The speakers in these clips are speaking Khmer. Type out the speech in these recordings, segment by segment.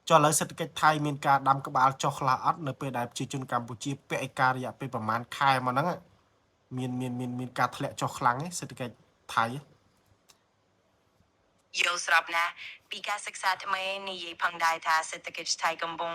ចុះឥឡូវសេដ្ឋកិច្ចថៃមានការដាំក្បាលចុះខ្លះអត់នៅពេលដែលប្រជាជនកម្ពុជាពាក់ឯការរយៈពេលប្រហែលខែមកហ្នឹងមានការធ្លាក់ចុះខ្លាំងទេសេដ្ឋកិច្ចថៃយល់ស្របណាស់ពីការសិក្សាថ្មីនិយាយផងដែរថាសេដ្ឋកិច្ចថៃកំពុង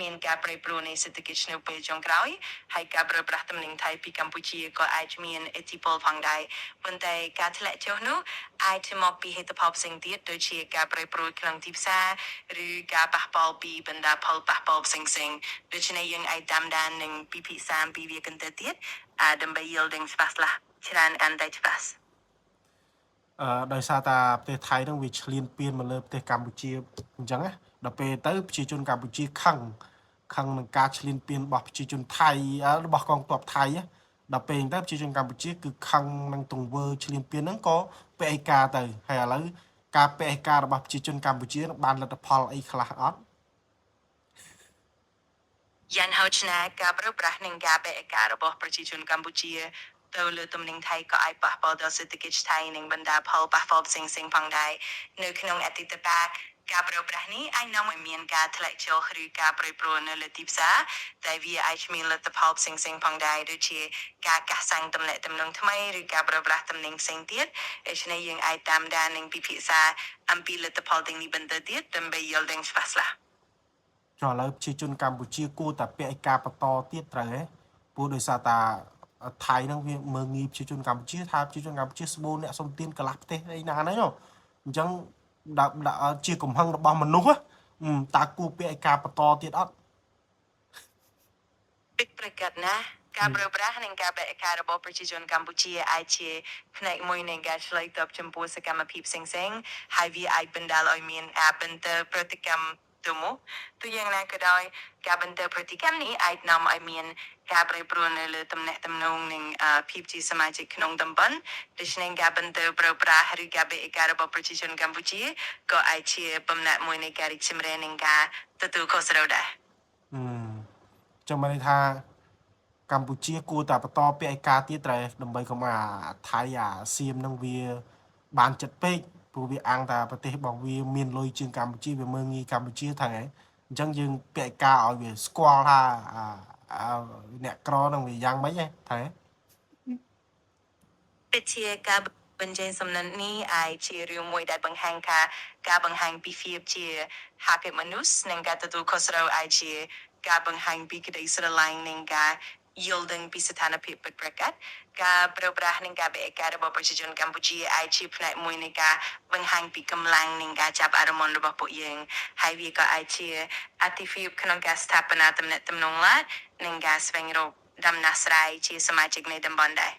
មានការប្រែប្រួលនៃសេដ្ឋកិច្ចនៅពេលចុងក្រោយហើយការប្រើប្រាស់ទំនិញថៃពីកម្ពុជាក៏អាចមានឥទ្ធិពលផងដែរប៉ុន្តែការធ្លាក់ចុះនោះអាចមកពីហេតុផលផ្សេងទៀតដូចជាការប្រែប្រួលក្នុងទីផ្សារឬការប៉ះពាល់ពីបណ្ដាផលប៉ះពាល់ផ្សេងៗដូច្នេះយើងអាចតាមដាននិងពិភាក្សាអំពីវាកាន់តែទៀតដើម្បីយល់ដឹងច្បាស់លាស់ច្រើនកាន់តែច្បាស់ដោយសារតែប្រទេសថៃហ្នឹងវាឈ្លានពានមកលើប្រទេសកម្ពុជាអញ្ចឹងណាដល់ពេលទៅប្រជាជនកម្ពុជាខឹងនឹងការឈ្លានពានរបស់ប្រជាជនថៃរបស់កងទ័ពថៃដល់ពេលទៅប្រជាជនកម្ពុជាគឺខឹងនឹងទង្វើឈ្លានពានហ្នឹងក៏ពាក់ឯការទៅហើយឥឡូវការពាក់ឯការរបស់ប្រជាជនកម្ពុជាបានលទ្ធផលអីខ្លះអត់យ៉ាងហោចណាស់ការប្រើប្រាស់និងការបែកឯការរបស់ប្រជាជនកម្ពុជាទៅលើទំនិញថៃក៏អាចប៉ះពាល់ដល់សេដ្ឋកិច្ចថៃនិងបណ្ដាផលប៉ះពាល់ផ្សេងៗផងដែរនៅក្នុងអតីតកាលការប្រើប្រាស់នេះអាចនាំឲ្យមានការធ្លាក់ចុះឬការប្រែប្រួលនៅលើទីផ្សារតែវាអាចមានលទ្ធផលផ្សេងៗផងដែរដូចជាការកសាងទំនាក់ទំនងថ្មីឬការប្រើប្រាស់ទំនិញផ្សេងទៀតដូច្នេះយើងអាចតាមដាននិងពិភាក្សាអំពីលទ្ធផលទាំងនេះបន្តទៀតដើម្បីយល់ដឹងច្បាស់លាស់ចុះឥឡូវប្រជាជនកម្ពុជាគួរតែពាក់ឯការបន្តទៀតត្រូវហ៎ព្រោះដោយសារតាថៃហ្នឹងវាមើងងាយប្រជាជនកម្ពុជាថាប្រជាជនកម្ពុជាស្បូនអ្នកសុំទានកន្លះប្រទេសអីណាហ្នឹងអញ្ចឹងដាក់ជាកំហឹងរបស់មនុស្សតើគួរពាក់ឯការបន្តទៀតអត់ពិតប្រាកដណាស់ការប្រើប្រាស់និងការបែកអាការរបស់ប្រជាជនកម្ពុជាអាចជាផ្នែកមួយនៃការឆ្លើយតបចំពោះសកម្មភាពផ្សេងៗហើយវាអាចបណ្ដាលឲ្យមានបន្តប្រតិកម្មទៅមុខទូយ៉ាងណាក៏ដោយការបន្តប្រតិកម្មនេះអាចនាំឲ្យមានការប្រែប្រួលនៅលើទំនាក់ទំនងនិងភាពជាសមាជិកក្នុងតំបន់ដូច្នេះការបន្តប្រើប្រាស់ឬការបែកអាការរបស់ប្រជាជនកម្ពុជាក៏អាចជាបំណាក់មួយនៃការរីកចម្រើននិងការទទួលខុសត្រូវដែរចាំមិនថាកម្ពុជាគួរតែបន្តពាក់ឯការទៀតត្រូវដើម្បីកុំឲ្យថៃសៀមនឹងវាបានចិត្តពេកព្រោះវាអាំងថាប្រទេសរបស់វាមានលុយជាងកម្ពុជាវាមើងងាយកម្ពុជាថៃអញ្ចឹងយើងពាក់ឯការឲ្យវាស្គាល់ថាអ្នកក្រនឹងវាយ៉ាងម៉េចថៃពិតជាការបញ្ចេញសំណិននេះអាចជារឿងមួយដែលបង្ហាញថាការបង្ហាញពីភាពជាហេតុមនុស្សនិងការទទួលខុសត្រូវអាចជាការបង្ហាញពីក្តីស្រឡាញ់និងការយល់ដឹងពីស្ថានភាពពិតប្រាកដការប្រើប្រាស់និងការបែកការរបស់ប្រជាជនកម្ពុជាអាចជាផ្នែកមួយនៃការបង្ហាញពីកម្លាំងនិងការចាប់អារម្មណ៍របស់ពួកយើងហើយវាក៏អាចជាអតិភិបក្នុងការស្ថាបនាទំនាក់ទំនងឡើងនិងការស្វែងរកដំណោះស្រាយជាសមាជិកនៃតំបន់ដែរ